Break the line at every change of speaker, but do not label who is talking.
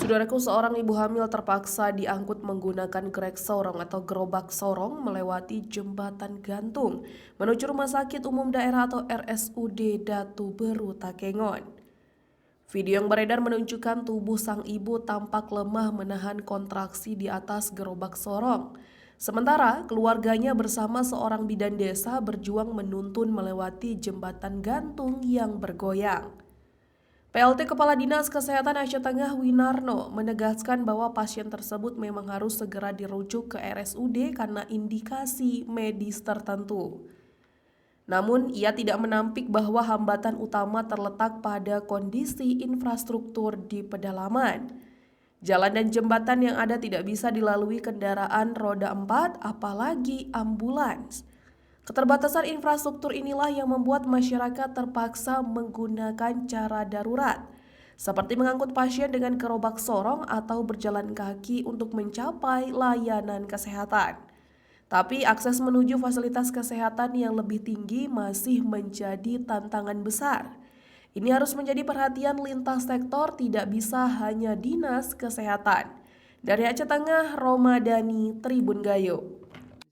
Saudaraku, seorang ibu hamil terpaksa diangkut menggunakan kerek sorong atau gerobak sorong melewati jembatan gantung menuju Rumah Sakit Umum Daerah atau RSUD Datu Beru, Takengon. Video yang beredar menunjukkan tubuh sang ibu tampak lemah menahan kontraksi di atas gerobak sorong. Sementara keluarganya bersama seorang bidan desa berjuang menuntun melewati jembatan gantung yang bergoyang. PLT Kepala Dinas Kesehatan Aceh Tengah Winarno menegaskan bahwa pasien tersebut memang harus segera dirujuk ke RSUD karena indikasi medis tertentu. Namun, ia tidak menampik bahwa hambatan utama terletak pada kondisi infrastruktur di pedalaman. Jalan dan jembatan yang ada tidak bisa dilalui kendaraan roda 4, apalagi ambulans. Keterbatasan infrastruktur inilah yang membuat masyarakat terpaksa menggunakan cara darurat, seperti mengangkut pasien dengan gerobak sorong atau berjalan kaki untuk mencapai layanan kesehatan. Tapi akses menuju fasilitas kesehatan yang lebih tinggi masih menjadi tantangan besar. Ini harus menjadi perhatian lintas sektor, tidak bisa hanya Dinas Kesehatan. Dari Aceh Tengah, Romadani, Tribun Gayo.